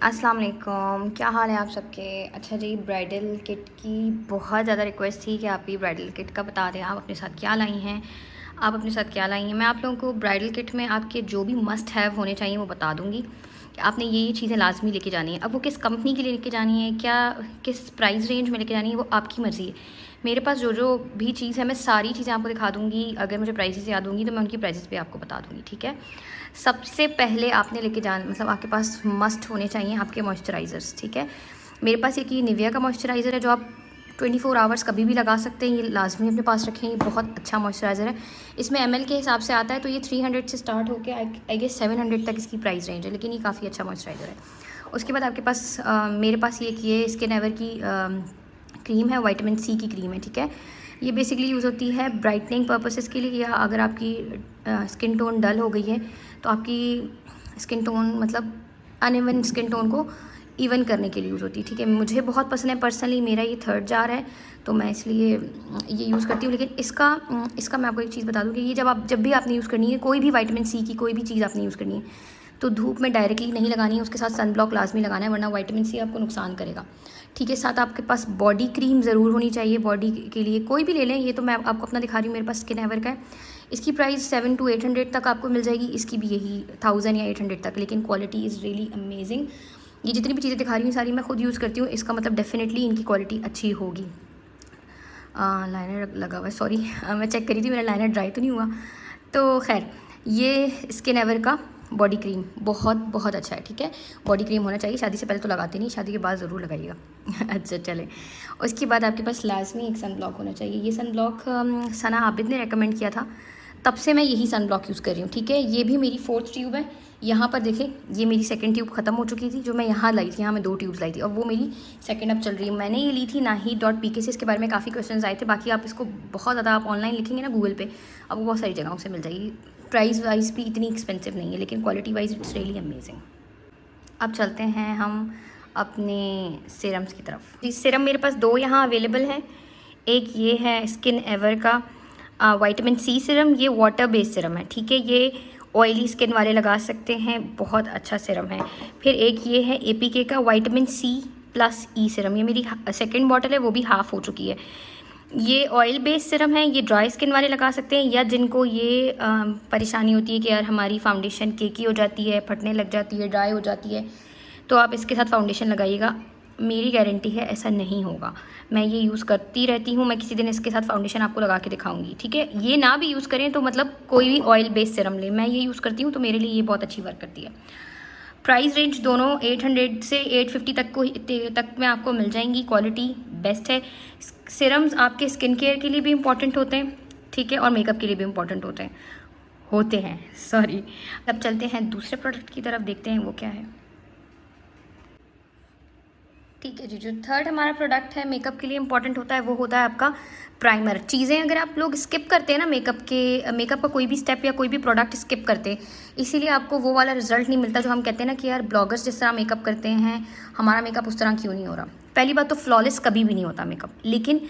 अस्सलाम वालेकुम, क्या हाल है आप सबके। अच्छा जी, ब्राइडल किट की बहुत ज़्यादा रिक्वेस्ट थी कि आप ये ब्राइडल किट का बता दें, आप अपने साथ क्या लाई हैं। मैं आप लोगों को ब्राइडल किट में आपके जो भी मस्ट हैव होने चाहिए वो बता दूँगी कि आपने ये चीज़ें लाजमी लेके जानी है। अब वो किस कंपनी के लिए लेके जानी है, क्या किस प्राइस रेंज में लेके जानी है, वो आपकी मर्ज़ी है। मेरे पास जो जो भी चीज़ है मैं सारी चीज़ें आपको दिखा दूँगी। अगर मुझे प्राइसेस याद होंगी तो मैं उनकी प्राइसेस भी आपको बता दूँगी, ठीक है। सबसे पहले आपने लेके मतलब आपके पास मस्ट होने चाहिए आपके मॉइस्चराइज़र्स, ठीक है। मेरे पास एक ये निविया का मॉइस्चराइज़र है जो आप 24 आवर्स कभी भी लगा सकते हैं। ये लाजमी अपने पास रखें, ये बहुत अच्छा मॉइस्चराइज़र है। इसमें ml के हिसाब से आता है, तो ये 300 से स्टार्ट होकर आई गेस 700 तक इसकी प्राइस रेंज है, लेकिन ये काफ़ी अच्छा मॉइस्चराइज़र है। उसके बाद आपके पास मेरे पास ये स्किन एवर की क्रीम है, विटामिन सी की क्रीम है, ठीक है। ये बेसिकली यूज़ होती है ब्राइटनिंग पर्पसेस के लिए, या अगर आपकी स्किन टोन डल हो गई है तो आपकी स्किन टोन मतलब अनइवन स्किन टोन को इवन करने के लिए यूज़ होती है, ठीक है। मुझे बहुत पसंद है पर्सनली, मेरा ये 3rd जार है तो मैं इसलिए ये यूज़ करती हूँ। लेकिन इसका मैं आपको एक चीज़ बता दूँ कि ये जब भी आपने यूज़ करनी है, कोई भी विटामिन सी की कोई भी चीज़ आपने यूज़ करनी है तो धूप में डायरेक्टली नहीं लगानी है, उसके साथ सन ब्लॉक लाजमी लगाना है, वरना विटामिन सी आपको नुकसान करेगा, ठीक है। साथ आपके पास बॉडी क्रीम ज़रूर होनी चाहिए, बॉडी के लिए कोई भी ले लें। ये तो मैं आपको अपना दिखा रही हूँ, मेरे पास स्किन एवर का है। इसकी प्राइस 700 to 800 तक आपको मिल जाएगी, इसकी भी यही 1000 या 800 तक, लेकिन क्वालिटी इज़ रियली अमेजिंग। ये जितनी भी चीज़ें दिखा रही हूँ सारी मैं खुद यूज़ करती हूँ, इसका मतलब डेफिनेटली इनकी क्वालिटी अच्छी होगी। लाइनर लगा हुआ है, सॉरी मैं चेक करी थी मेरा लाइनर ड्राई तो नहीं हुआ। तो खैर, ये स्किन एवर का बॉडी क्रीम बहुत अच्छा है, ठीक है। बॉडी क्रीम होना चाहिए, शादी से पहले तो लगाते नहीं, शादी के बाद ज़रूर लगाइएगा। अच्छा चले, उसके बाद आपके पास लाजमी एक सन ब्लॉक होना चाहिए। ये सन ब्लॉक सना आबिद ने रेकमेंड किया था, तब से मैं यही सन ब्लॉक यूज़ कर रही हूँ, ठीक है। ये भी मेरी 4th ट्यूब है। यहाँ पर देखें, ये मेरी 2nd ट्यूब ख़त्म हो चुकी थी, जो मैं यहाँ लाई थी, यहाँ मैं 2 ट्यूब्स लाई थी, और वो मेरी 2nd अब चल रही है। मैंने ये ली थी nahi.pk से, इसके बारे में काफ़ी क्वेश्चंस आए थे। बाकी आप इसको बहुत ज़्यादा आप ऑनलाइन लिखेंगे ना गूगल पे, आपको बहुत सारी जगहों से मिल जाएगी। प्राइस वाइज भी इतनी एक्सपेंसिव नहीं है, लेकिन quality wise it's really amazing. अब चलते हैं हम अपने सीरम्स की तरफ। इस सीरम मेरे पास 2 यहाँ अवेलेबल हैं। एक ये है स्किन एवर का विटामिन सी सीरम, ये वाटर बेस्ड सीरम है, ठीक है। ये ऑयली स्किन वाले लगा सकते हैं, बहुत अच्छा सीरम है। फिर एक ये है एपीके का विटामिन सी प्लस ई सीरम, ये मेरी 2nd बॉटल है, वो भी हाफ़ हो चुकी है। ये ऑयल बेस्ड सीरम है, ये ड्राई स्किन वाले लगा सकते हैं, या जिनको ये परेशानी होती है कि यार हमारी फाउंडेशन केकी हो जाती है, फटने लग जाती है, ड्राई हो जाती है, तो आप इसके साथ फाउंडेशन लगाइएगा। मेरी गारंटी है ऐसा नहीं होगा, मैं ये यूज़ करती रहती हूँ। मैं किसी दिन इसके साथ फाउंडेशन आपको लगा के दिखाऊंगी, ठीक है। ये ना भी यूज़ करें तो मतलब कोई भी ऑयल बेस्ड सीरम लें, मैं ये यूज़ करती हूँ तो मेरे लिए ये बहुत अच्छी वर्क करती है। प्राइस रेंज दोनों 800 से 850 तक में आपको मिल जाएंगी, क्वालिटी बेस्ट है। सीरम्स आपके स्किन केयर के लिए भी इम्पॉर्टेंट होते हैं, ठीक है, और मेकअप के लिए भी इम्पॉर्टेंट होते हैं सॉरी। अब चलते हैं दूसरे प्रोडक्ट की तरफ, देखते हैं वो क्या है। ठीक है जी, जो 3rd हमारा प्रोडक्ट है मेकअप के लिए इंपॉर्टेंट होता है, वो होता है आपका प्राइमर। चीज़ें अगर आप लोग स्किप करते हैं ना, मेकअप का कोई भी स्टेप या कोई भी प्रोडक्ट स्किप करते हैं, इसीलिए आपको वो वाला रिजल्ट नहीं मिलता जो हम कहते हैं ना कि यार ब्लॉगर्स जिस तरह मेकअप करते हैं, हमारा मेकअप उस तरह क्यों नहीं हो रहा। पहली बात तो फ्लॉलेस कभी भी नहीं होता मेकअप, लेकिन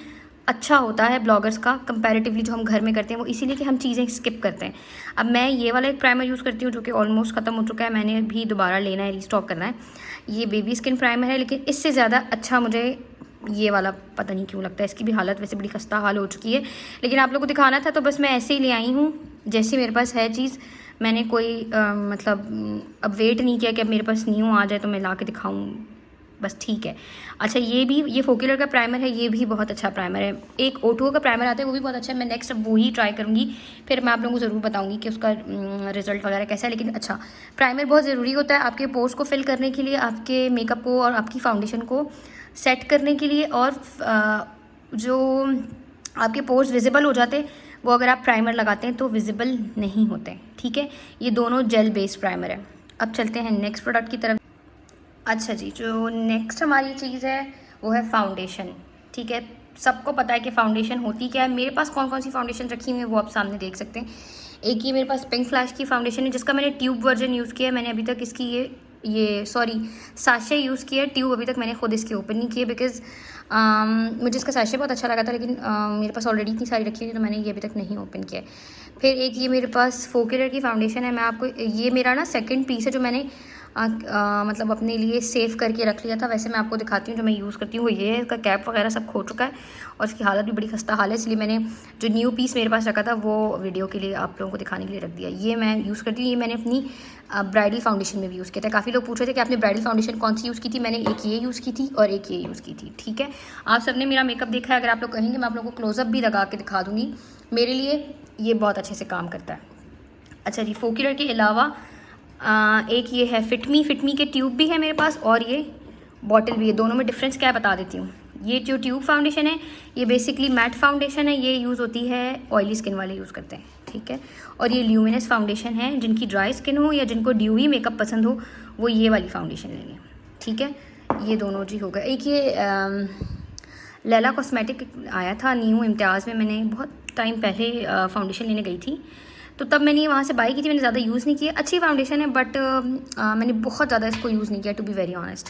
अच्छा होता है ब्लॉगर्स का कंपैरेटिवली जो हम घर में करते हैं, वो इसीलिए कि हम चीज़ें स्किप करते हैं। अब मैं ये वाला एक प्राइमर यूज़ करती हूँ जो कि ऑलमोस्ट ख़त्म हो चुका है, मैंने भी दोबारा लेना है, रीस्टॉक करना है। ये बेबी स्किन प्राइमर है, लेकिन इससे ज़्यादा अच्छा मुझे ये वाला पता नहीं क्यों लगता है। इसकी भी हालत वैसे बड़ी खस्ता हाल हो चुकी है, लेकिन आप लोगों को दिखाना था तो बस मैं ऐसे ही ले आई हूँ, जैसे मेरे पास है चीज़। मैंने कोई मतलब अब वेट नहीं किया कि अब मेरे पास न्यू आ जाए तो मैं ला के दिखाऊँ, बस ठीक है। अच्छा, ये फोक्यूलर का प्राइमर है, ये भी बहुत अच्छा प्राइमर है। एक O2O का प्राइमर आता है, वो भी बहुत अच्छा है। मैं नेक्स्ट अब वही ट्राई करूँगी, फिर मैं आप लोगों को ज़रूर बताऊँगी कि उसका रिजल्ट वगैरह कैसा है। लेकिन अच्छा, प्राइमर बहुत ज़रूरी होता है आपके पोर्स को फिल करने के लिए, आपके मेकअप को और आपकी फाउंडेशन को सेट करने के लिए, और जो आपके पोर्स विजिबल हो जाते वो अगर आप प्राइमर लगाते हैं तो विजिबल नहीं होते, ठीक है। ये दोनों जेल बेस्ड प्राइमर है। अब चलते हैं नेक्स्ट प्रोडक्ट की तरफ। अच्छा जी, जो नेक्स्ट हमारी चीज़ है वो है फाउंडेशन, ठीक है। सबको पता है कि फाउंडेशन होती क्या है। मेरे पास कौन कौन सी फाउंडेशन रखी हुई है वो आप सामने देख सकते हैं। एक ये मेरे पास पिंक फ्लैश की फाउंडेशन है, जिसका मैंने ट्यूब वर्जन यूज़ किया है। मैंने अभी तक इसकी ये सॉरी साशे यूज़ किया है, ट्यूब अभी तक मैंने खुद इसकी ओपन नहीं की है, बिकॉज़ मुझे इसका साशे बहुत अच्छा लगा था, लेकिन मेरे पास ऑलरेडी इतनी सारी रखी हुई तो मैंने ये अभी तक नहीं ओपन किया है। फिर एक ये मेरे पास फोक्यूलर की फाउंडेशन है। मैं आपको ये मेरा ना 2nd पीस है जो मैंने मतलब अपने लिए सेव करके रख लिया था। वैसे मैं आपको दिखाती हूँ जो मैं यूज़ करती हूँ वो ये है। इसका कैप वगैरह सब खो चुका है और इसकी हालत भी बड़ी खस्ता हाल है, इसलिए मैंने जो न्यू पीस मेरे पास रखा था वो वीडियो के लिए आप लोगों को दिखाने के लिए रख दिया। ये मैं यूज़ करती हूँ, ये मैंने अपनी ब्राइडल फाउंडेशन में भी यूज़ किया था। काफ़ी लोग पूछ रहे थे कि आपने ब्राइडल फाउंडेशन कौन सी यूज़ की थी, मैंने एक ये यूज़ की थी और एक ये यूज़ की थी। ठीक है, आप सबने मेरा मेकअप देखा है, अगर आप लोग कहेंगे मैं आप लोगों को क्लोजअप भी लगा के दिखा दूँगी। मेरे लिए ये बहुत अच्छे से काम करता है। अच्छा जी, फोक्यूलर के अलावा एक ये है फिटमी के ट्यूब भी है मेरे पास और ये बॉटल भी है। दोनों में डिफरेंस क्या है बता देती हूँ। ये जो ट्यूब फाउंडेशन है ये बेसिकली मैट फाउंडेशन है, ये यूज़ होती है ऑयली स्किन वाले यूज़ करते हैं। ठीक है, और ये ल्यूमिनस फाउंडेशन है, जिनकी ड्राई स्किन हो या जिनको ड्यूई मेकअप पसंद हो वो ये वाली फाउंडेशन लेंगे। ठीक है, ये दोनों जी हो गए। एक ये लैला कॉस्मेटिक आया था न्यू इम्तियाज़ में, मैंने बहुत टाइम पहले फाउंडेशन लेने गई थी तो तब मैंने वहाँ से बाई की थी। मैंने ज़्यादा यूज़ नहीं किया, अच्छी फाउंडेशन है बट मैंने बहुत ज़्यादा इसको यूज़ नहीं किया टू बी वेरी ऑनेस्ट।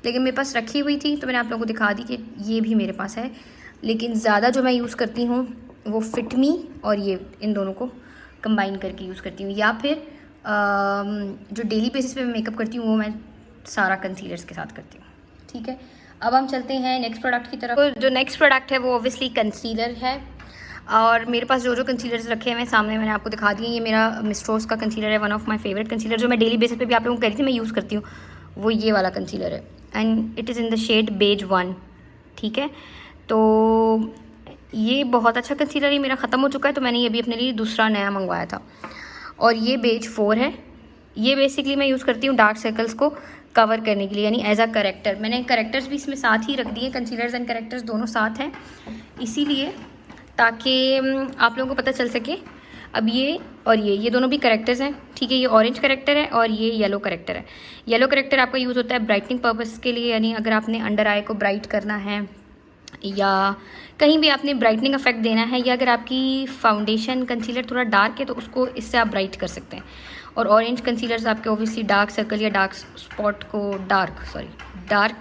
लेकिन मेरे पास रखी हुई थी तो मैंने आप लोगों को दिखा दी कि ये भी मेरे पास है। लेकिन ज़्यादा जो मैं यूज़ करती हूँ वो फिटमी और ये इन दोनों को कंबाइन करके यूज़ करती हूँ, या फिर जो डेली बेसिस पे मैं मेकअप करती हूँ वो मैं सारा कंसीलर्स के साथ करती हूँ। ठीक है, अब हम चलते हैं नेक्स्ट प्रोडक्ट की तरफ। तो जो नेक्स्ट प्रोडक्ट है वो ऑब्वियसली कंसीलर है और मेरे पास जो कंसीलर्स रखे हैं सामने मैंने आपको दिखा दिए। ये मेरा मिस रोज़ का कंसीलर है, one of my favourite concealer, जो मैं डेली बेसिस पे भी आप लोगों को कह रही थी मैं यूज़ करती हूँ, वो ये वाला कंसीलर है and it is in the shade beige 1। ठीक है, तो ये बहुत अच्छा कंसीलर है, मेरा ख़त्म हो चुका है तो मैंने ये भी अपने लिए दूसरा नया मंगवाया था और ये बेज 4 है। ये बेसिकली मैं यूज़ करती हूँ डार्क सर्कल्स को कवर करने के लिए, यानी एज अ करेक्टर। मैंने करेक्टर्स भी इसमें साथ ही रख दिए, कंसीलर्स एंड करेक्टर्स दोनों साथ हैं इसीलिए, ताकि आप लोगों को पता चल सके। अब ये और ये दोनों भी करेक्टर्स हैं। ठीक है, ये ऑरेंज करेक्टर है और ये येलो करेक्टर है। येलो करेक्टर आपका यूज़ होता है ब्राइटनिंग पर्पस के लिए, यानी अगर आपने अंडर आई को ब्राइट करना है या कहीं भी आपने ब्राइटनिंग इफेक्ट देना है, या अगर आपकी फाउंडेशन कंसीलर थोड़ा डार्क है तो उसको इससे आप ब्राइट कर सकते हैं। और ऑरेंज कंसीलर्स आपके ऑब्वियसली डार्क सर्कल या डार्क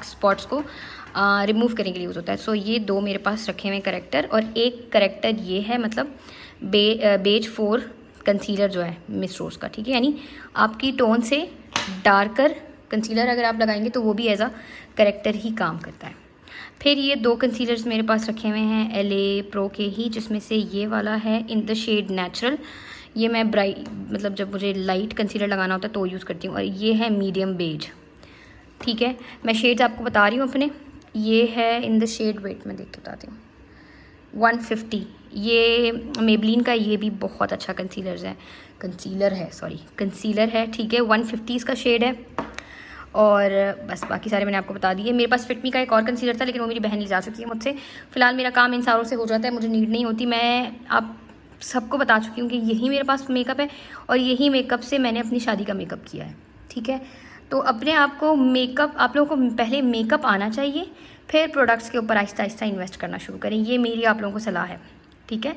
स्पॉट्स को रिमूव करने के लिए यूज़ होता है। सो ये दो मेरे पास रखे हुए करेक्टर और एक करेक्टर ये है, मतलब बेज 4 कंसीलर जो है मिस रोज़ का। ठीक है, यानी आपकी टोन से डार्कर कंसीलर अगर आप लगाएंगे तो वो भी एज अ करेक्टर ही काम करता है। फिर ये दो कंसीलर्स मेरे पास रखे हुए हैं LA Pro के ही, जिसमें से ये वाला है इन द शेड नेचुरल। ये मैं मतलब जब मुझे लाइट कंसीलर लगाना होता है तो यूज़ करती हूँ। और ये है मीडियम बेज। ठीक है, मैं शेड्स आपको बता रही हूँ अपने। ये है इन द शेड, वेट मैं देख के बताती हूँ, 150। ये मेबलिन का ये भी बहुत अच्छा कंसीलर है। ठीक है, 150 इसका शेड है। और बस बाकी सारे मैंने आपको बता दिए। मेरे पास फिटमी का एक और कंसीलर था लेकिन वो मेरी बहन ले जा चुकी है मुझसे। फ़िलहाल मेरा काम इन सारों से हो जाता है, मुझे नीड नहीं होती। मैं आप सबको बता चुकी हूँ कि यही मेरे पास मेकअप है और यही मेकअप से मैंने अपनी शादी का मेकअप किया है। ठीक है, तो अपने आप को मेकअप, आप लोगों को पहले मेकअप आना चाहिए, फिर प्रोडक्ट्स के ऊपर आहिस्ता आहिस्ता इन्वेस्ट करना शुरू करें। ये मेरी आप लोगों को सलाह है। ठीक है,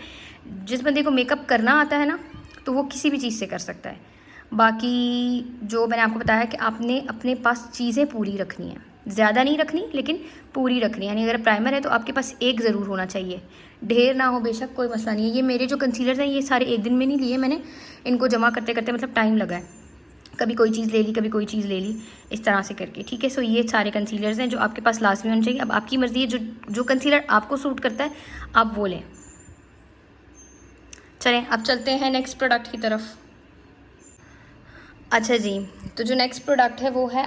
जिस बंदे को मेकअप करना आता है ना तो वो किसी भी चीज़ से कर सकता है। बाकी जो मैंने आपको बताया कि आपने अपने पास चीज़ें पूरी रखनी है, ज़्यादा नहीं रखनी लेकिन पूरी रखनी है। यानी अगर प्राइमर है तो आपके पास एक ज़रूर होना चाहिए, ढेर ना हो बेशक कोई मसला नहीं है। ये मेरे जो कंसीलर्स हैं ये सारे एक दिन में नहीं लिए मैंने, इनको जमा करते करते मतलब टाइम लगा है। कभी कोई चीज़ ले ली, कभी कोई चीज़ ले ली, इस तरह से करके। ठीक है, सो ये सारे कंसीलर्स हैं जो आपके पास लाजमी होने चाहिए। अब आपकी मर्ज़ी है, जो कंसीलर आपको सूट करता है आप वो लें। चलें अब चलते हैं नेक्स्ट प्रोडक्ट की तरफ। अच्छा जी, तो जो नेक्स्ट प्रोडक्ट है वो है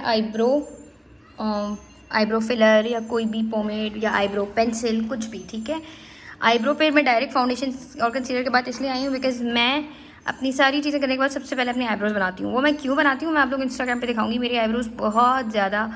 आईब्रो फिलर या कोई भी पोमेड या आईब्रो पेंसिल, कुछ भी। ठीक है, आईब्रो पे मैं डायरेक्ट फाउंडेशन और कंसीलर के बाद इसलिए आई हूँ बिकॉज मैं अपनी सारी चीज़ें करने के बाद सबसे पहले अपने आईब्रोज़ बनाती हूँ। वो मैं क्यों बनाती हूँ मैं आप लोग इंस्टाग्राम पे दिखाऊंगी। मेरी आईब्रोज़ बहुत ज़्यादा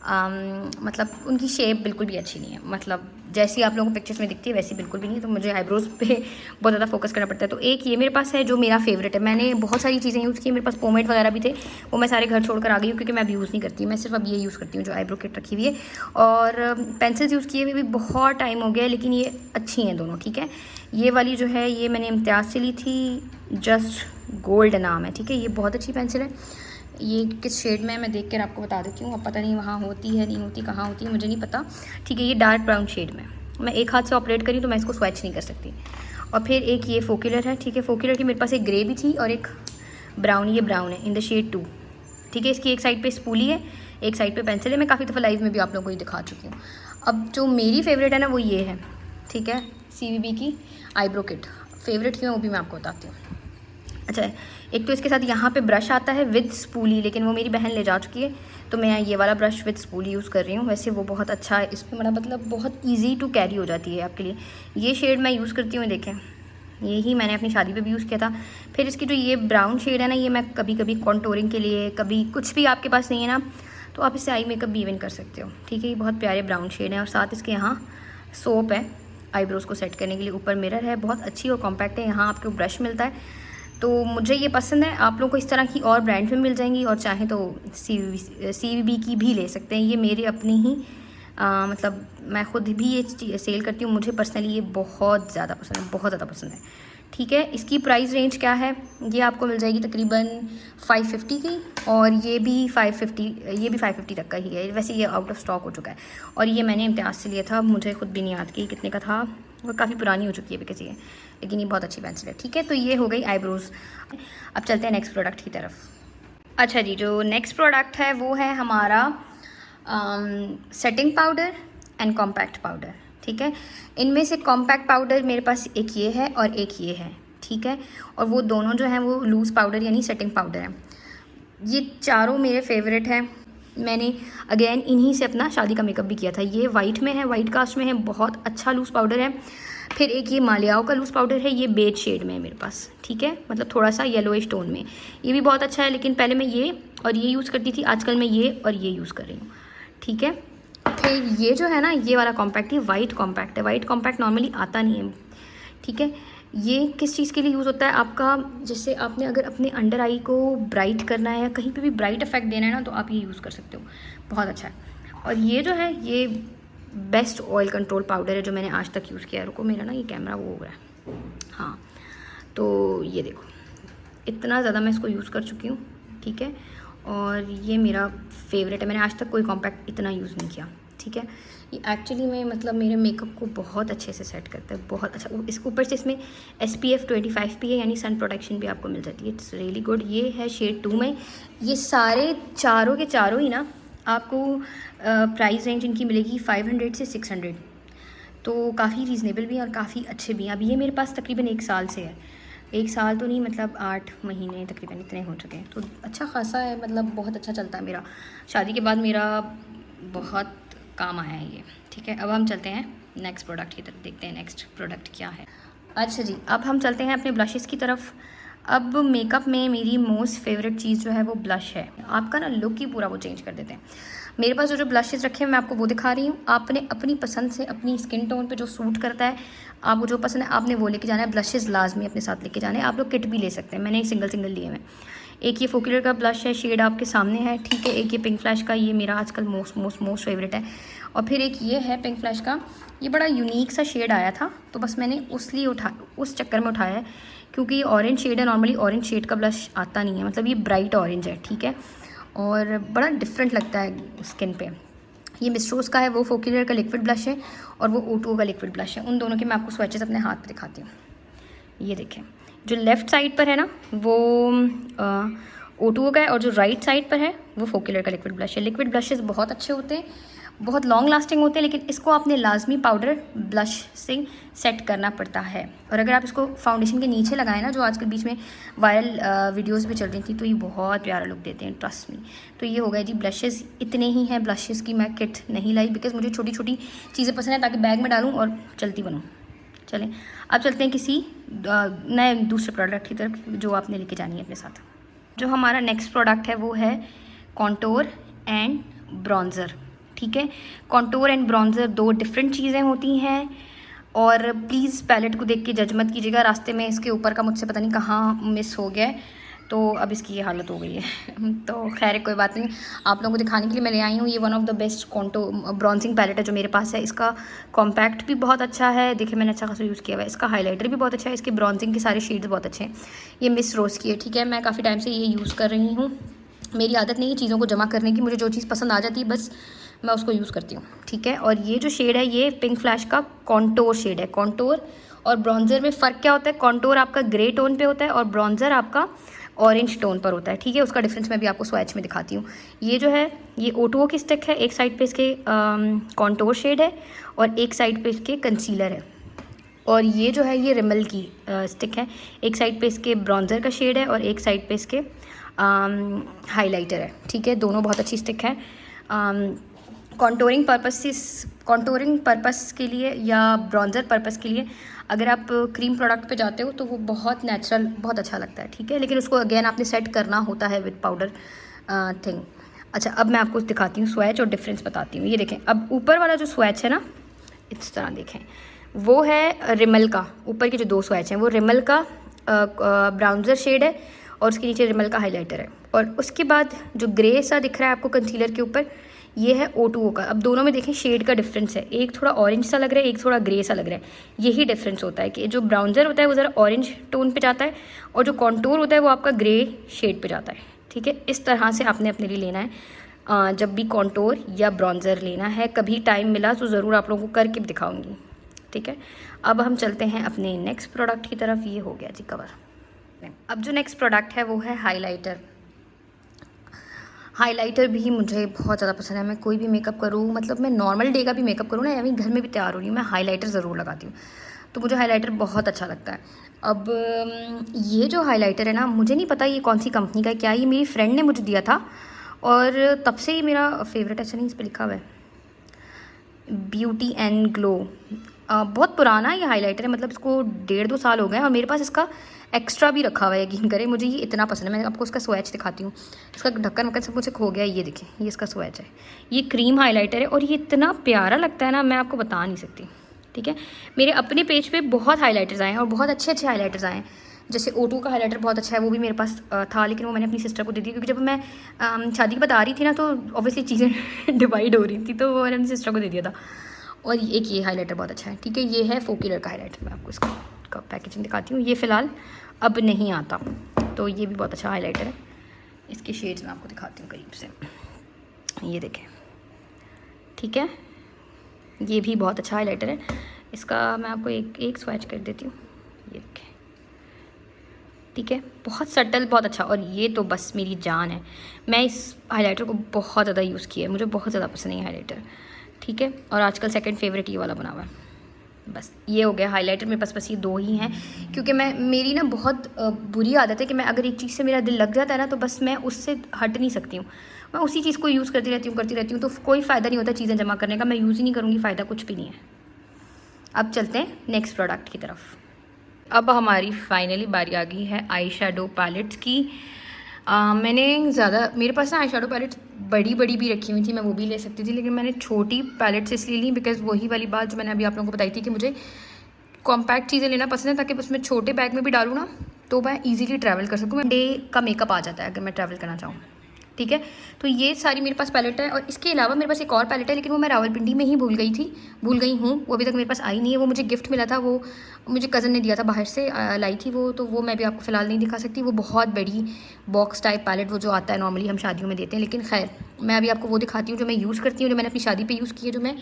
मतलब उनकी शेप बिल्कुल भी अच्छी नहीं है, मतलब जैसी आप लोगों को पिक्चर्स में दिखती है वैसी बिल्कुल भी नहीं है। तो मुझे आईब्रोज़ पे बहुत ज़्यादा फोकस करना पड़ता है। तो एक ये मेरे पास है जो मेरा फेवरेट है। मैंने बहुत सारी चीज़ें यूज़ की, मेरे पास पोमेड वगैरह भी थे, वो मैं सारे घर छोड़कर आ गई हूँ क्योंकि मैं अब यूज़ नहीं करती। मैं सिर्फ अब ये यूज़ करती हूँ जो आईब्रो किट रखी हुई है। और पेंसिल्स यूज़ किए हुए भी बहुत टाइम हो गया है, लेकिन ये अच्छी हैं दोनों। ठीक है, ये वाली जो है ये मैंने इम्तियाज़ से ली थी, जस्ट गोल्ड नाम है। ठीक है, ये बहुत अच्छी पेंसिल है। ये किस शेड में है मैं देख कर आपको बता देती हूँ। अब पता नहीं वहाँ होती है नहीं होती, कहाँ होती है मुझे नहीं पता। ठीक है, ये डार्क ब्राउन शेड में, मैं एक हाथ से ऑपरेट करी तो मैं इसको स्वैच नहीं कर सकती। और फिर एक ये फोक्यूलर है। ठीक है, फोक्यूलर की मेरे पास एक ग्रे भी थी और एक ब्राउन, ये ब्राउन है इन द शेड 2। ठीक है। इसकी एक साइड पे स्पूली है, एक साइड पे पेंसिल है। मैं काफ़ी दफ़ा लाइव में भी आप लोगों को ये दिखा चुकी हूँ। अब जो मेरी फेवरेट है ना वो ये है, ठीक है, CVB की आईब्रो किट। फेवरेट क्यों है वो भी मैं आपको बताती हूँ। अच्छा, एक तो इसके साथ यहाँ पे ब्रश आता है विद स्पूली, लेकिन वो मेरी बहन ले जा चुकी है, तो मैं ये वाला ब्रश विद स्पूली यूज़ कर रही हूँ। वैसे वो बहुत अच्छा है, इसमें मेरा मतलब बहुत ईजी टू कैरी हो जाती है आपके लिए। ये शेड मैं यूज़ करती हूँ, देखें यही मैंने अपनी शादी पे भी यूज़ किया था। फिर इसकी जो ये ब्राउन शेड है ना, ये मैं कभी कभी कॉन्टोरिंग के लिए, कभी कुछ भी आपके पास नहीं है ना तो आप इससे आई मेकअप भी इवन कर सकते हो, ठीक है। ये बहुत प्यारे ब्राउन शेड है और साथ इसके यहाँ सोप है आईब्रोज़ को सेट करने के लिए। ऊपर मिरर है, बहुत अच्छी और कॉम्पैक्ट है। यहाँ आपको ब्रश मिलता है, तो मुझे ये पसंद है। आप लोगों को इस तरह की और ब्रांड में मिल जाएंगी, और चाहें तो CVB की भी ले सकते हैं। ये मेरे अपनी ही मतलब मैं ख़ुद भी ये सेल करती हूँ। मुझे पर्सनली ये बहुत ज़्यादा पसंद है, बहुत ज़्यादा पसंद है, ठीक है। इसकी प्राइस रेंज क्या है, ये आपको मिल जाएगी तकरीबन 550 की, और ये भी 550 तक का ही है। वैसे ये आउट ऑफ स्टॉक हो चुका है, और ये मैंने इम्तियाज़ से लिया था, मुझे खुद भी नहीं याद कि कितने का था, वो काफ़ी पुरानी हो चुकी है बिकॉज ये, लेकिन ये बहुत अच्छी पेंसिल है, ठीक है। तो ये हो गई आईब्रोज़। अब चलते हैं नेक्स्ट प्रोडक्ट की तरफ। अच्छा जी, जो नेक्स्ट प्रोडक्ट है वो है हमारा setting powder and compact powder, ठीक है। इनमें से कॉम्पैक्ट पाउडर मेरे पास एक ये है और एक ये है, ठीक है। और वो दोनों जो हैं वो लूज़ पाउडर यानी सेटिंग पाउडर है। ये चारों मेरे फेवरेट हैं। मैंने अगेन इन्हीं से अपना शादी का मेकअप भी किया था। ये वाइट में है, वाइट कास्ट में है, बहुत अच्छा लूज़ पाउडर है। फिर एक ये मालियाओ का लूज़ पाउडर है, ये बेज शेड में है मेरे पास, ठीक है, मतलब थोड़ा सा येलोइश टोन में। ये भी बहुत अच्छा है, लेकिन पहले मैं ये और ये यूज़ करती थी, आजकल मैं ये और ये यूज़ कर रही हूँ, ठीक है। फिर ये जो है ना, ये वाला कॉम्पैक्ट, ये वाइट कॉम्पैक्ट है। वाइट कॉम्पैक्ट नॉर्मली आता नहीं है, ठीक है। ये किस चीज़ के लिए यूज़ होता है आपका, जैसे आपने अगर अपने अंडर आई को ब्राइट करना है या कहीं पे भी ब्राइट इफेक्ट देना है ना, तो आप ये यूज़ कर सकते हो, बहुत अच्छा है। और ये जो है ये बेस्ट ऑयल कंट्रोल पाउडर है जो मैंने आज तक यूज़ किया है। रुको, मेरा ना ये कैमरा वो हो रहा है, हाँ, तो ये देखो इतना ज़्यादा मैं इसको यूज़ कर चुकी हूँ, ठीक है। और ये मेरा फेवरेट है, मैंने आज तक कोई कॉम्पैक्ट इतना यूज़ नहीं किया, ठीक है। ये एक्चुअली में मतलब मेरे मेकअप को बहुत अच्छे से सेट करता है, बहुत अच्छा। इस ऊपर से इसमें SPF 25 भी है, यानी सन प्रोटेक्शन भी आपको मिल जाती है। It's really good. ये है शेड 2 में। ये सारे चारों के चारों ही ना आपको प्राइस रेंज इनकी मिलेगी 500 से 600, तो काफ़ी रीज़नेबल भी हैं और काफ़ी अच्छे भी हैं। अब ये मेरे पास तकरीबन 1 साल से है, 1 साल तो नहीं मतलब 8 महीने तकरीबन इतने हो चुके हैं, तो अच्छा खासा है, मतलब बहुत अच्छा चलता है मेरा। शादी के बाद मेरा बहुत काम आया है ये, ठीक है। अब हम चलते हैं नेक्स्ट प्रोडक्ट की तरफ, देखते हैं नेक्स्ट प्रोडक्ट क्या है। अच्छा जी, अब हम चलते हैं अपने ब्लशेस की तरफ। अब मेकअप में मेरी मोस्ट फेवरेट चीज़ जो है वो ब्लश है। आपका ना लुक ही पूरा वो चेंज कर देते हैं। मेरे पास जो ब्लशेस रखे हैं मैं आपको वो दिखा रही हूँ। आपने अपनी पसंद से, अपनी स्किन टोन पे जो सूट करता है, आपको जो पसंद है आपने वो लेके जाना है। ब्लशेस लाजमी अपने साथ लेके जाने हैं। आप लोग किट भी ले सकते हैं, मैंने सिंगल लिए हैं। एक ये फोक्यूलर का ब्लश है, शेड आपके सामने है, ठीक है। एक ये पिंक फ्लैश का, ये मेरा आजकल मोस्ट फेवरेट है। और फिर एक ये है पिंक फ्लैश का, ये बड़ा यूनिक सा शेड आया था, तो बस मैंने उस चक्कर में उठाया है, क्योंकि ये ऑरेंज शेड है। नॉर्मली ऑरेंज शेड का ब्लश आता नहीं है, मतलब ये ब्राइट ऑरेंज है, ठीक है, और बड़ा डिफरेंट लगता है स्किन पे। ये मिस्ट्रोस का है, वो फोक्यूलर का लिक्विड ब्लश है, और वो O2 का लिक्विड ब्लश है। उन दोनों के मैं आपको स्वैचेस अपने हाथ पे दिखाती हूँ। ये देखें, जो लेफ़्ट साइड पर है ना वो O2 का है, और जो राइट साइड पर है वो फोक्यूलर का लिक्विड ब्लश है। लिक्विड ब्लशेस बहुत अच्छे होते हैं, बहुत लॉन्ग लास्टिंग होते हैं, लेकिन इसको आपने लाजमी पाउडर ब्लश से सेट करना पड़ता है। और अगर आप इसको फाउंडेशन के नीचे लगाएं ना, जो आजकल बीच में वायरल वीडियोस भी चल रही थी, तो ये बहुत प्यारा लुक देते हैं, ट्रस्ट मी। तो ये हो गया जी ब्लशेस, इतने ही हैं। ब्लशेस की मैं किट नहीं लाई, बिकॉज मुझे छोटी छोटी चीज़ें पसंद है, ताकि बैग में डालूँ और चलती बनूँ। चलें, अब चलते हैं किसी नए दूसरे प्रोडक्ट की तरफ जो आपने लेके जानी है अपने साथ। जो हमारा नेक्स्ट प्रोडक्ट है वो है कॉन्टोर एंड ब्रॉन्ज़र, ठीक है। कॉन्टोर एंड ब्रॉन्ज़र 2 डिफरेंट चीज़ें होती हैं, और प्लीज़ पैलेट को देख के जज मत कीजिएगा। रास्ते में इसके ऊपर का मुझसे पता नहीं कहाँ मिस हो गया है, तो अब इसकी ये हालत हो गई है। तो खैर कोई बात नहीं, आप लोगों को दिखाने के लिए मैं ले आई हूँ। ये one of the best bronzing palette है जो मेरे पास है। इसका कॉम्पैक्ट भी बहुत अच्छा है, देखिए मैंने अच्छा खासा यूज़ किया हुआ है। इसका हाइलाइटर भी बहुत अच्छा है, इसके ब्रॉन्जिंग के सारे शेड्स बहुत अच्छे हैं। ये मिस रोज़ की है, ठीक है। मैं काफ़ी टाइम से ये यूज़ कर रही हूँ। मेरी आदत नहीं है चीज़ों को जमा करने की, मुझे जो चीज़ पसंद आ जाती है बस मैं उसको यूज़ करती हूँ, ठीक है। और ये जो शेड है ये पिंक फ्लैश का कॉन्टोर शेड है। कॉन्टोर और ब्रॉन्ज़र में फ़र्क क्या होता है? कॉन्टोर आपका ग्रे टोन पे होता है और ब्रॉन्ज़र आपका ऑरेंज टोन पर होता है, ठीक है। उसका डिफरेंस मैं भी आपको स्वैच में दिखाती हूँ। ये जो है ये O2O की स्टिक है, एक साइड पे इसके कॉन्टोर शेड है और एक साइड पे इसके कंसीलर है। और ये जो है ये रिमल की स्टिक है, एक साइड पे इसके ब्रॉन्ज़र का शेड है और एक साइड पे इसके हाइलाइटर है, ठीक है। दोनों बहुत अच्छी स्टिक है कॉन्टोरिंग पर्पस के लिए या ब्रॉन्ज़र पर्पस के लिए। अगर आप क्रीम प्रोडक्ट पे जाते हो तो वो बहुत नेचुरल, बहुत अच्छा लगता है, ठीक है। लेकिन उसको अगेन आपने सेट करना होता है विद पाउडर थिंग। अच्छा, अब मैं आपको दिखाती हूँ स्वैच और डिफरेंस बताती हूँ। ये देखें, अब ऊपर वाला जो स्वैच है ना, इस तरह देखें, वो है रिमल का। ऊपर के जो 2 स्वैच हैं वो रिमल का ब्राउन्जर शेड है और उसके नीचे रिमल का हाइलाइटर है। और उसके बाद जो ग्रे सा दिख रहा है आपको कंसीलर के ऊपर, ये है O2O का। अब दोनों में देखें शेड का डिफरेंस है, एक थोड़ा ऑरेंज सा लग रहा है, एक थोड़ा ग्रे सा लग रहा है। यही डिफरेंस होता है कि जो ब्राउन्जर होता है वो ज़रा ऑरेंज टोन पे जाता है और जो कॉन्टूर होता है वो आपका ग्रे शेड पे जाता है, ठीक है। इस तरह से आपने अपने लिए लेना है। जब भी कॉन्टोर या ब्राउन्जर लेना है, कभी टाइम मिला तो ज़रूर आप लोगों को करके दिखाऊंगी, ठीक है। अब हम चलते हैं अपने नेक्स्ट प्रोडक्ट की तरफ। ये हो गया जी कवर। अब जो नेक्स्ट प्रोडक्ट है वो है हाइलाइटर। हाइलाइटर भी मुझे बहुत ज़्यादा पसंद है। मैं कोई भी मेकअप करूँ, मतलब मैं नॉर्मल डे का भी मेकअप करूँ ना, या फिर घर में भी तैयार हो रही हूँ, मैं हाइलाइटर ज़रूर लगाती हूँ। तो मुझे हाइलाइटर बहुत अच्छा लगता है। अब ये जो हाइलाइटर है ना, मुझे नहीं पता ये कौन सी कंपनी का है, क्या ये मेरी फ्रेंड ने मुझे दिया था और तब से ही मेरा फेवरेट है। अच्छा नहीं, इस पर लिखा हुआ है ब्यूटी एंड ग्लो। बहुत पुराना ये हाइलाइटर है, मतलब इसको 1.5-2 साल हो गए हैं और मेरे पास इसका एक्स्ट्रा भी रखा हुआ है। यकीन करें, मुझे ये इतना पसंद है। मैं आपको इसका स्वैच दिखाती हूँ। इसका ढक्कन वक्कन सब मुझसे खो गया है। ये देखें, ये इसका स्वैच है। ये क्रीम हाइलाइटर है और ये इतना प्यारा लगता है ना, मैं आपको बता नहीं सकती, ठीक है। मेरे अपने पेज पे बहुत हाइलाइटर्स आए हैं और बहुत अच्छे अच्छे हाइलाइटर्स आए हैं। जैसे O2 का हाइलाइटर बहुत अच्छा है, वो भी मेरे पास था, लेकिन वो मैंने अपनी सिस्टर को दे दिया, क्योंकि जब मैं शादी के बाद आ रही थी ना, तो ऑब्वियसली चीज़ें डिवाइड हो रही थी, तो वो मैंने अपनी सिस्टर को दे दिया था। और एक ये हाइलाइटर बहुत अच्छा है, ठीक है। ये है फोक्यूलर का हाइलाइटर। मैं आपको इसका पैकेजिंग दिखाती हूँ। ये फ़िलहाल अब नहीं आता, तो ये भी बहुत अच्छा हाइलाइटर है। इसके शेड्स मैं आपको दिखाती हूँ करीब से। ये देखें, ठीक है। ये भी बहुत अच्छा हाइलाइटर है। इसका मैं आपको एक स्वैच कर देती हूँ। ये देखें, ठीक है, बहुत सटल, बहुत अच्छा। और ये तो बस मेरी जान है। मैं इस हाइलाइटर को बहुत ज़्यादा यूज़ किया है, मुझे बहुत ज़्यादा पसंद है ये हाइलाइटर, ठीक है। और आजकल सेकंड फेवरेट ये वाला बना हुआ है। बस ये हो गया हाइलाइटर। मेरे पास बस ये 2 ही हैं, क्योंकि मेरी ना बहुत बुरी आदत है कि मैं अगर एक चीज़ से मेरा दिल लग जाता है ना, तो बस मैं उससे हट नहीं सकती हूँ। मैं उसी चीज़ को यूज़ करती रहती हूँ, तो कोई फ़ायदा नहीं होता चीज़ें जमा करने का। मैं यूज़ ही नहीं करूँगी, फ़ायदा कुछ भी नहीं है। अब चलते हैं नेक्स्ट प्रोडक्ट की तरफ। अब हमारी फाइनली बारी आ गई है आई शेडो पैलेट्स की। मैंने ज़्यादा, मेरे पास ना आई शेडो पैलेट्स बड़ी बड़ी भी रखी हुई थी, मैं वो भी ले सकती थी, लेकिन मैंने छोटी पैलेट्स इसलिए ली बिकॉज़ वही वाली बात जो मैंने अभी आप लोगों को बताई थी कि मुझे कॉम्पैक्ट चीज़ें लेना पसंद है, ताकि उसमें छोटे बैग में भी डालूँ ना तो मैं इजीली ट्रैवल कर सकूँ। मैं डे का मेकअप आ जाता है अगर मैं ट्रैवल करना चाहूँ, ठीक है। तो ये सारी मेरे पास पैलेट है। और इसके अलावा मेरे पास एक और पैलेट है, लेकिन वो मैं रावलपिंडी में ही भूल गई हूँ। वो अभी तक मेरे पास आई नहीं है। वो मुझे गिफ्ट मिला था, वो मुझे कज़न ने दिया था, बाहर से लाई थी वो, तो वो मैं भी आपको फ़िलहाल नहीं दिखा सकती। वो बहुत बड़ी बॉक्स टाइप पैलेट, वो जो आता है नॉर्मली हम शादियों में देते हैं। लेकिन खैर, मैं अभी आपको वो दिखाती हूँ जो मैं यूज़ करती हूँ, जो मैंने अपनी शादी पर यूज़ की है, जो मैं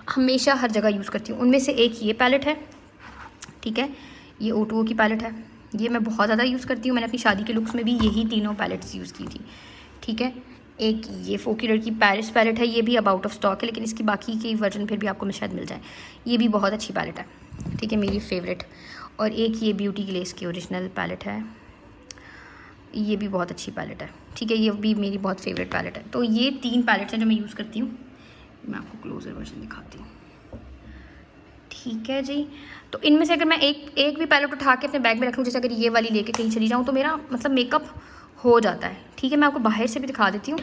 हमेशा हर जगह यूज़ करती हूँ। उनमें से एक ये पैलेट है, ठीक है। ये O2O की पैलेट है, ये मैं बहुत ज़्यादा यूज़ करती हूँ। मैंने अपनी शादी के लुक्स में भी यही तीनों पैलेट्स यूज़ की थी, ठीक है। एक ये फोक्यूलर की पेरिस पैलेट है, ये भी अब आउट ऑफ स्टॉक है, लेकिन इसकी बाकी की वर्जन फिर भी आपको मैं शायद मिल जाए। ये भी बहुत अच्छी पैलेट है, ठीक है, मेरी फेवरेट। और एक ये ब्यूटी ग्लेस की ओरिजिनल पैलेट है, ये भी बहुत अच्छी पैलेट है, ठीक है। ये भी मेरी बहुत फेवरेट पैलेट है। तो ये 3 पैलेट्स हैं जो मैं यूज़ करती हूँ। मैं आपको क्लोजर वर्जन दिखाती हूँ, ठीक है जी। तो इनमें से अगर मैं एक भी पैलेट उठा के अपने बैग में रखूँ, जैसे अगर ये वाली लेके कहीं चली जाऊँ, तो मेरा मतलब मेकअप हो जाता है, ठीक है। मैं आपको बाहर से भी दिखा देती हूँ।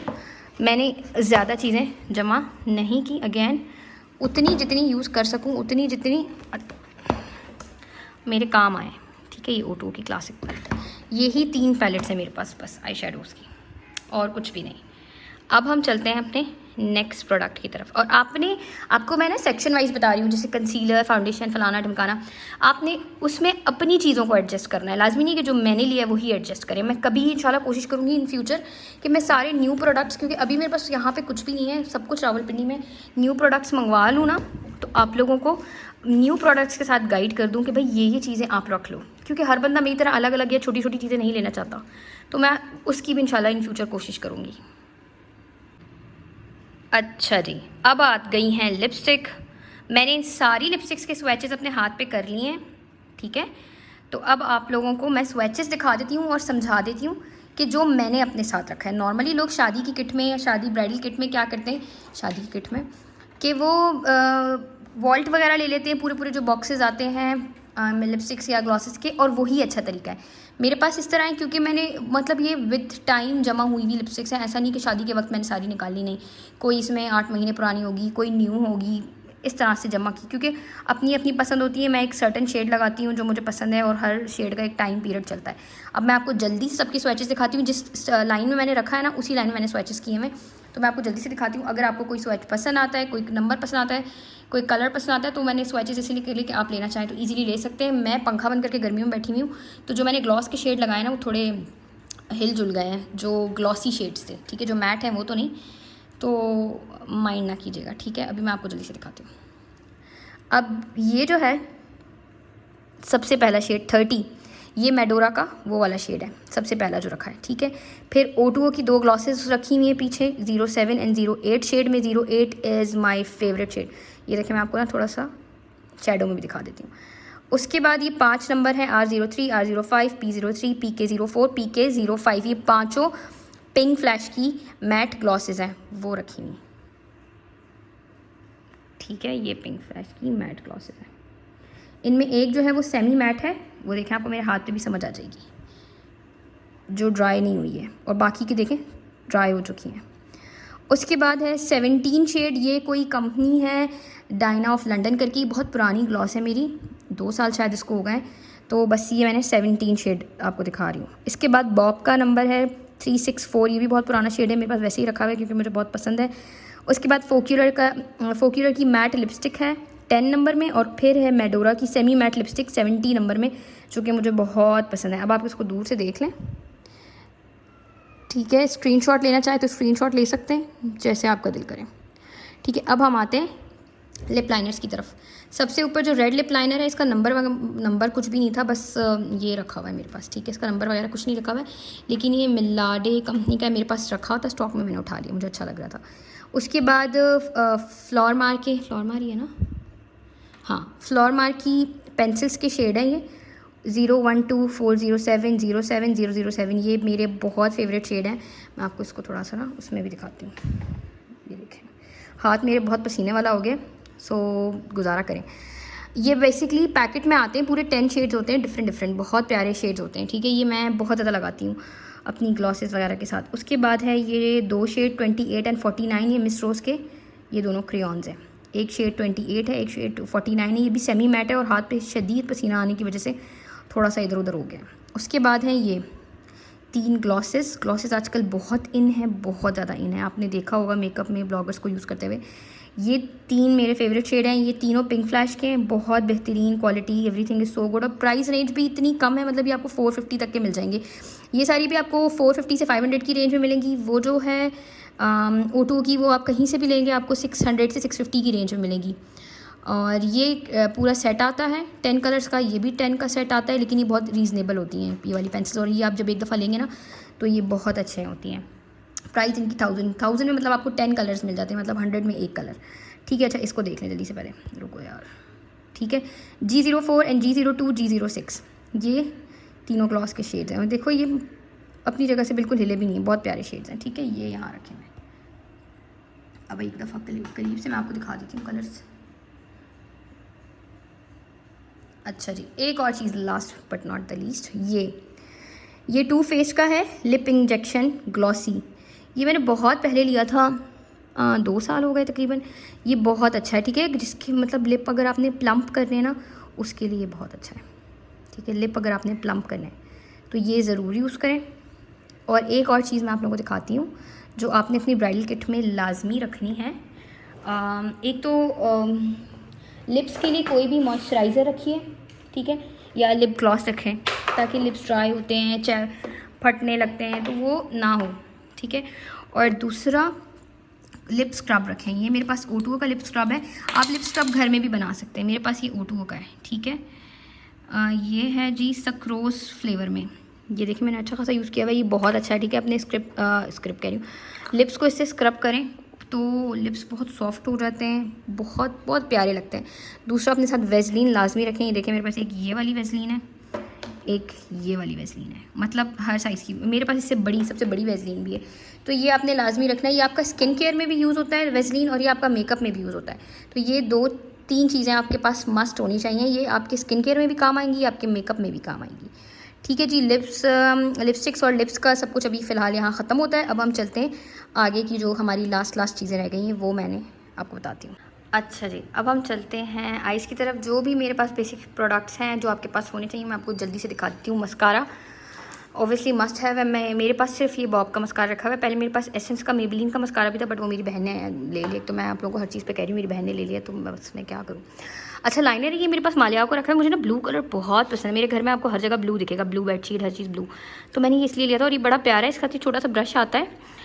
मैंने ज़्यादा चीज़ें जमा नहीं की, अगेन उतनी जितनी यूज़ कर सकूँ, उतनी जितनी मेरे काम आए, ठीक है। ये O2O की क्लासिक पैलेट, यही 3 पैलेट्स हैं मेरे पास बस आई शेडोज़ की, और कुछ भी नहीं। अब हम चलते हैं अपने नेक्स्ट प्रोडक्ट की तरफ। और आपको मैं ना सेक्शन वाइज बता रही हूँ, जैसे कंसीलर, फाउंडेशन, फलाना ढमकाना, आपने उसमें अपनी चीज़ों को एडजस्ट करना है। लाजमी नहीं कि जो मैंने लिया है वही एडजस्ट करें। मैं कभी इंशाल्लाह कोशिश करूँगी इन फ्यूचर कि मैं सारे न्यू प्रोडक्ट्स, क्योंकि अभी मेरे पास यहाँ पे कुछ भी नहीं है, सब कुछ रावलपिंडी में, न्यू प्रोडक्ट्स मंगवा लूँ ना, तो आप लोगों को न्यू प्रोडक्ट्स के साथ गाइड कर दूँ कि भाई ये चीज़ें आप रख लो, क्योंकि हर बंदा मेरी तरह अलग अलग या छोटी छोटी चीज़ें नहीं लेना चाहता। तो मैं उसकी भी इंशाल्लाह इन फ्यूचर कोशिश करूँगी। अच्छा जी, अब आ गई हैं लिपस्टिक। मैंने इन सारी लिपस्टिक्स के स्वैचेस अपने हाथ पे कर लिए हैं, ठीक है। तो अब आप लोगों को मैं स्वैचेस दिखा देती हूँ और समझा देती हूँ कि जो मैंने अपने साथ रखा है। नॉर्मली लोग शादी की किट में या शादी ब्राइडल किट में क्या करते हैं, शादी की किट में, कि वो वॉल्ट वगैरह ले लेते हैं, पूरे पूरे जो बॉक्सेस आते हैं लिपस्टिक्स या ग्लॉसेस के, और वही अच्छा तरीका है। मेरे पास इस तरह है क्योंकि मैंने मतलब ये विद टाइम जमा हुई हुई लिपस्टिक्स हैं, ऐसा नहीं कि शादी के वक्त मैंने सारी निकाली, नहीं। कोई इसमें 8 महीने पुरानी होगी, कोई न्यू होगी, इस तरह से जमा की, क्योंकि अपनी अपनी पसंद होती है। मैं एक सर्टेन शेड लगाती हूँ जो मुझे पसंद है, और हर शेड का एक टाइम पीरियड चलता है। अब मैं आपको जल्दी से सबके स्वैचेस दिखाती हूँ, जिस लाइन में मैंने रखा है ना उसी लाइन में मैंने स्वैचेस किए हैं, तो मैं आपको जल्दी से दिखाती हूँ। अगर आपको कोई स्वैच पसंद आता है, कोई नंबर पसंद आता है, कोई कलर पसंद आता है, तो मैंने स्वैचेस इसीलिए के लिए कि आप लेना चाहें तो ईजिली ले सकते हैं। मैं पंखा बंद करके गर्मियों में बैठी हुई हूँ, तो जो मैंने ग्लॉस के शेड लगाए ना वो थोड़े हिल जुल गए हैं, जो ग्लॉसी शेड्स थे, ठीक है। जो मैट है वो तो नहीं, तो माइंड ना कीजिएगा, ठीक है। अभी मैं आपको जल्दी से दिखाती हूँ। अब ये जो है सबसे पहला शेड 30, ये मेडोरा का वो वाला शेड है, सबसे पहला जो रखा है, ठीक है। फिर O2O की 2 ग्लॉसेस रखी हुई हैं पीछे, 07 एंड 08 शेड में। 08 इज़ माय फेवरेट शेड। ये देखिए, मैं आपको ना थोड़ा सा शेडो में भी दिखा देती हूँ। उसके बाद ये 5 नंबर है, R03, R05, P03, PK04, PK05, ये पाँचों पिंक फ्लैश की मैट ग्लॉसेस हैं, वो रखी हुई, ठीक है। ये पिंक फ्लैश की मैट ग्लॉसेस हैं। इनमें एक जो है वो सेमी मैट है, वो देखें आपको मेरे हाथ पे भी समझ आ जाएगी, जो ड्राई नहीं हुई है, और बाकी की देखें ड्राई हो चुकी हैं। उसके बाद है 17 शेड, ये कोई कंपनी है डायना ऑफ लंदन करके, बहुत पुरानी ग्लॉस है मेरी, 2 साल शायद इसको हो गए, तो बस ये मैंने 17 शेड आपको दिखा रही हूँ। इसके बाद बॉब का नंबर है 364, ये भी बहुत पुराना शेड है, मेरे पास वैसे ही रखा हुआ है क्योंकि मुझे बहुत पसंद है। उसके बाद फोक्यूलर की मैट लिपस्टिक है 10 नंबर में, और फिर है मेडोरा की सेमी मैट लिपस्टिक 70 नंबर में, जो कि मुझे बहुत पसंद है। अब आप इसको दूर से देख लें, ठीक है। स्क्रीनशॉट लेना चाहे तो स्क्रीनशॉट ले सकते हैं, जैसे आपका दिल करे, ठीक है। अब हम आते हैं लिप लाइनर्स की तरफ। सबसे ऊपर जो रेड लिप लाइनर है, इसका नंबर कुछ भी नहीं था, बस ये रखा हुआ है मेरे पास, ठीक है। इसका नंबर वगैरह कुछ नहीं रखा हुआ है, लेकिन ये मिलाडे कंपनी का मेरे पास रखा हुआ था स्टॉक में, मैंने उठा लिया, मुझे अच्छा लग रहा था। उसके बाद फ्लोर मार ही है ना, हाँ, फ्लोर मार की पेंसिल्स के शेड हैं ये 012, 407, 07, 007, ये मेरे बहुत फेवरेट शेड हैं। मैं आपको इसको थोड़ा सा ना उसमें भी दिखाती हूँ। ये देखें, हाथ मेरे बहुत पसीने वाला हो गया, सो गुजारा करें। ये बेसिकली पैकेट में आते हैं, पूरे 10 शेड्स होते हैं, डिफरेंट बहुत प्यारे शेड्स होते हैं, ठीक है। ये मैं बहुत ज़्यादा लगाती हूँ अपनी ग्लॉसेस वगैरह के साथ। उसके बाद है ये 2 शेड 28 एंड 49, ये मिस रोज़ के ये दोनों क्रेयॉन्स हैं। एक शेड 28 है, एक शेड 49 है, ये भी सेमी मैट है, और हाथ पे शदीद पसीना आने की वजह से थोड़ा सा इधर उधर हो गया। उसके बाद है ये 3 ग्लॉसेस आजकल बहुत इन है, बहुत ज़्यादा इन है, आपने देखा होगा मेकअप में ब्लॉगर्स को यूज़ करते हुए। ये 3 मेरे फेवरेट शेड हैं, ये तीनों पिंक फ्लैश के हैं, बहुत बेहतरीन quality, everything is so good, और प्राइस रेंज भी इतनी कम है, मतलब ये आपको 450 तक के मिल जाएंगे। ये सारी भी आपको 450 से 500 की रेंज में मिलेंगी। वो जो है O2 की, वो आप कहीं से भी लेंगे आपको 600 से 650 की रेंज में मिलेगी। और ये पूरा सेट आता है 10 कलर्स का, ये भी 10 का सेट आता है, लेकिन ये बहुत रीज़नेबल होती हैं ये वाली पेंसिल्स, और ये आप जब एक दफ़ा लेंगे ना तो ये बहुत अच्छे होती हैं। प्राइस इनकी 1000 में, मतलब आपको 10 कलर्स मिल जाते हैं, मतलब 100 में 1 कलर, ठीक है। अच्छा, इसको देख लें जल्दी से, पहले रुको यार, ठीक है। G04 एंड G02, G06, ये तीनों ग्लॉस के शेड्स हैं, और देखो ये अपनी जगह से बिल्कुल हिले भी नहीं है, बहुत प्यारे शेड्स हैं, ठीक है। ये यहाँ रखे हैं। अब एक दफ़ा करीब से मैं आपको दिखा देती हूँ कलर्स। अच्छा जी, एक और चीज़ last but not the least, ये टू फेस का है लिप इंजेक्शन ग्लॉसी। ये मैंने बहुत पहले लिया था, 2 साल हो गए तकरीबन। ये बहुत अच्छा है, ठीक है। जिसके मतलब लिप अगर आपने प्लम्प करने हैं ना, उसके लिए बहुत अच्छा है, ठीक है। लिप अगर आपने प्लम्प करना है तो ये ज़रूर यूज़ करें। और एक और चीज़ मैं आप लोगों को दिखाती हूँ, जो आपने अपनी ब्राइडल किट में लाजमी रखनी है। एक तो लिप्स के लिए कोई भी मॉइस्चराइज़र रखिए, ठीक है, या लिप ग्लॉस रखें ताकि लिप्स ड्राई होते हैं, फटने लगते हैं, तो वो ना हो, ठीक है। और दूसरा लिप स्क्रब रखें। ये मेरे पास O2O का लिप स्क्रब है, आप लिप स्क्रब घर में भी बना सकते हैं, मेरे पास ये O2O का है, ठीक है। ये है जी सक्रोस फ्लेवर में, ये देखिए मैंने अच्छा खासा यूज़ किया हुआ है, ये बहुत अच्छा है, ठीक है। अपने स्क्रब कह रही हूँ, लिप्स को इससे स्क्रब करें तो लिप्स बहुत सॉफ्ट हो जाते हैं, बहुत बहुत प्यारे लगते हैं। दूसरा अपने साथ वेज़लीन लाजमी रखें। ये देखिए मेरे पास एक ये वाली वेज़लीन है, एक ये वाली वेज़लीन है, मतलब हर साइज़ की मेरे पास इससे बड़ी, सबसे बड़ी वेज़लीन भी है, तो ये आपने लाजमी रखना है। ये आपका स्किन केयर में भी यूज़ होता है वेज़लीन, और ये आपका मेकअप में भी यूज़ होता है। तो ये 2-3 चीज़ें आपके पास मस्ट होनी चाहिए, ये आपके स्किन केयर में भी काम आएंगी, आपके मेकअप में भी काम आएंगी, ठीक है जी। लिपस्टिक्स और लिप्स का सब कुछ अभी फ़िलहाल यहाँ ख़त्म होता है। अब हम चलते हैं आगे की जो हमारी लास्ट चीज़ें रह गई हैं, वो मैंने आपको बताती हूँ। अच्छा जी, अब हम चलते हैं आइज़ की तरफ। जो भी मेरे पास बेसिक प्रोडक्ट्स हैं जो आपके पास होने चाहिए, मैं आपको जल्दी से दिखा देती हूँ। मस्कारा ऑब्वियसली मस्ट है, मेरे पास सिर्फ ये बॉब का मस्कारा रखा हुआ है। पहले मेरे पास एसेंस का मेबेलिन का मस्कारा भी था, बट वो मेरी बहन ने ले लिया। तो मैं आप लोगों को हर चीज़ पे कह रही हूँ, मेरी बहन ने ले लिया, तो बस मैं क्या करूँ। अच्छा, लाइनर ये मेरे पास मालिया को रखा है। मुझे ना ब्लू कलर बहुत पसंद है, मेरे घर में आपको हर जगह ब्लू दिखेगा, ब्लू बेडशीट, हर चीज़ ब्लू, तो मैंने ये इसलिए लिया था। और ये बड़ा प्यारा है, इसका छोटा सा ब्रश आता है।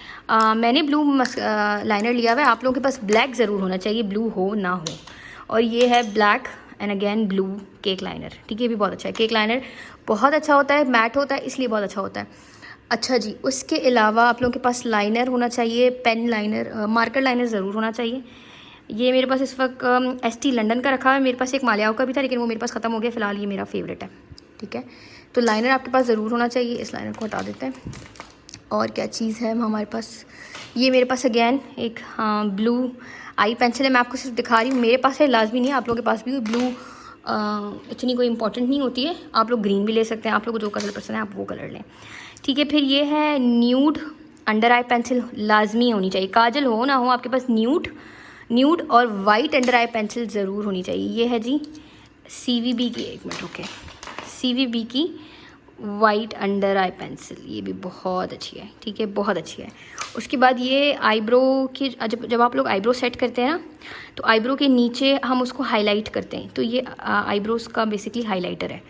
मैंने ब्लू लाइनर लिया हुआ है। आप लोगों के पास ब्लैक ज़रूर होना चाहिए, ब्लू हो ना हो। और ये है black and again blue cake liner, ठीक है, ये भी बहुत अच्छा है। केक लाइनर बहुत अच्छा होता है, मैट होता है, इसलिए बहुत अच्छा होता है। अच्छा जी, उसके अलावा आप लोगों के पास लाइनर होना चाहिए, पेन लाइनर, मार्कर लाइनर ज़रूर होना चाहिए। ये मेरे पास इस वक्त ST लंदन का रखा है। मेरे पास एक मालियाओं का भी था, लेकिन वो मेरे पास ख़त्म हो गया। फ़िलहाल ये मेरा फेवरेट है, ठीक है। तो लाइनर आपके पास ज़रूर होना चाहिए। इस लाइनर को हटा देते हैं। और क्या चीज़ है हमारे पास, ये मेरे पास अगेन एक ब्लू आई पेंसिल है। मैं आपको सिर्फ दिखा रही हूँ, मेरे पास है, लाजमी नहीं है आप लोगों के पास भी। ब्लू इतनी कोई इंपॉर्टेंट नहीं होती है, आप लोग ग्रीन भी ले सकते हैं, आप लोग को जो कलर पसंद है आप वो कलर लें, ठीक है। फिर ये है न्यूड अंडर आई पेंसिल, लाजमी होनी चाहिए, काजल हो ना हो आपके पास, न्यूड और वाइट अंडर आई पेंसिल ज़रूर होनी चाहिए। ये है जी CVB की, एक मिनट रुके, CVB की वाइट अंडर आई पेंसिल, ये भी बहुत अच्छी है, ठीक है, बहुत अच्छी है। उसके बाद ये आईब्रो की, जब आप लोग आईब्रो सेट करते हैं ना, तो आईब्रो के नीचे हम उसको हाईलाइट करते हैं, तो ये आईब्रोज़ का बेसिकली हाईलाइटर है,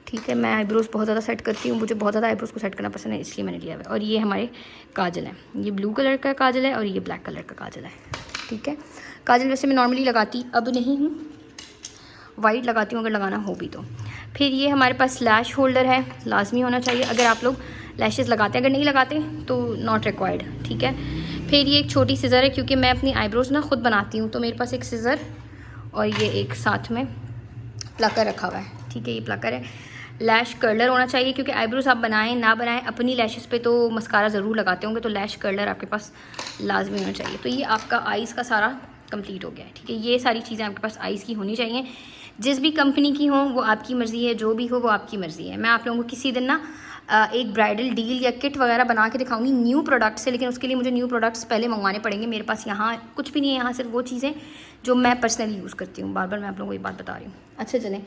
ठीक है। मैं आईब्रोज़ बहुत ज़्यादा सेट करती हूँ, मुझे बहुत ज़्यादा आईब्रोज़ को सेट करना पसंद है, इसलिए मैंने लिया हुआ है। और ये हमारे काजल है, ये ब्लू कलर का काजल है और ये ब्लैक कलर का काजल है, ठीक है। काजल वैसे मैं नॉर्मली लगाती अब नहीं हूँ, वाइट लगाती हूँ अगर लगाना हो भी तो। फिर ये हमारे पास लैश होल्डर है, लाजमी होना चाहिए अगर आप लोग लैशेज़ लगाते हैं, अगर नहीं लगाते तो नॉट रिक्वायर्ड, ठीक है। फिर ये एक छोटी सीज़र है, क्योंकि मैं अपनी आईब्रोज़ ना खुद बनाती हूँ, तो मेरे पास एक सीज़र और ये एक साथ में प्लकर रखा हुआ है, ठीक है, ये प्लकर है। लैश कर्लर होना चाहिए, क्योंकि आईब्रोज़ आप बनाएं ना बनाएं, अपनी लैशेज़ पे तो मस्कारा ज़रूर लगाते होंगे, तो लैश कर्लर आपके पास लाजमी होना चाहिए। तो ये आपका आइज़ का सारा कंप्लीट हो गया है, ठीक है। ये सारी चीज़ें आपके पास आइज़ की होनी चाहिए, जिस भी कंपनी की हो वो आपकी मर्ज़ी है, जो भी हो वो आपकी मर्ज़ी है। मैं आप लोगों को किसी दिन ना एक ब्राइडल डील या किट वगैरह बना के दिखाऊंगी न्यू प्रोडक्ट से, लेकिन उसके लिए मुझे न्यू प्रोडक्ट्स पहले मंगवाने पड़ेंगे। मेरे पास यहाँ कुछ भी नहीं है, यहाँ सिर्फ वो चीज़ें जो मैं पर्सनली यूज़ करती हूँ। बार बार मैं आप लोगों को ये बात बता रही हूँ। अच्छा चलें,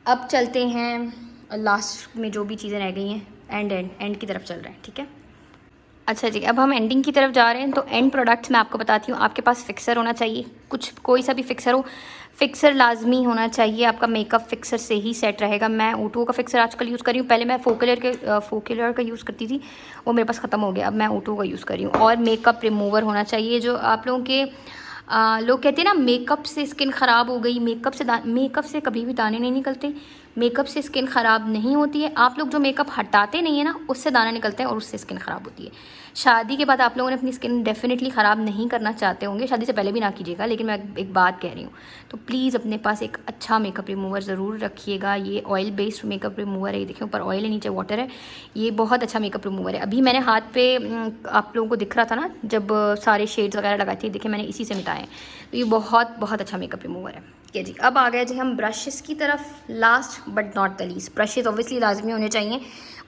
अब चलते हैं लास्ट में जो भी चीज़ें रह गई हैं, एंड की तरफ चल रहे हैं, ठीक है। अच्छा जी, अब हम एंडिंग की तरफ जा रहे हैं। तो एंड प्रोडक्ट्स मैं आपको बताती हूँ। आपके पास फिक्सर होना चाहिए, कोई सा भी फिक्सर हो, फिक्सर लाजमी होना चाहिए। आपका मेकअप फिक्सर से ही सेट रहेगा। मैं O2O का फिक्सर आजकल यूज़ कर रही हूँ, पहले मैं फोक्यूलर का यूज़ करती थी, वो मेरे पास ख़त्म हो गया, अब मैं O2O का यूज़ कर रही हूँ। और मेकअप रिमूवर होना चाहिए, जो आप लोगों के लोग कहते हैं ना मेकअप से स्किन ख़राब हो गई, मेकअप से कभी भी दाने नहीं निकलते, मेकअप से स्किन ख़राब नहीं होती है। आप लोग जो मेकअप हटाते नहीं है ना, उससे दाना निकलते हैं और उससे स्किन ख़राब होती है। शादी के बाद आप लोगों ने अपनी स्किन डेफिनेटली ख़राब नहीं करना चाहते होंगे, शादी से पहले भी ना कीजिएगा, लेकिन मैं एक बात कह रही हूँ, तो प्लीज़ अपने पास एक अच्छा मेकअप रिमूवर ज़रूर रखिएगा। ये ऑयल बेस्ड मेकअप रिमूवर है, ये देखिए ऊपर ऑयल है नीचे वाटर है, ये बहुत अच्छा मेकअप रिमूवर है। अभी मैंने हाथ पे आप लोगों को दिख रहा था ना जब सारे शेड्स वगैरह लगाए थे, देखिए मैंने इसी से मिटाए, तो ये बहुत बहुत अच्छा मेकअप रिमूवर है। ठीक है जी, अब आ गए जी हम ब्रशेस की तरफ। Last but not the least, brushes obviously लाजमी होने चाहिए,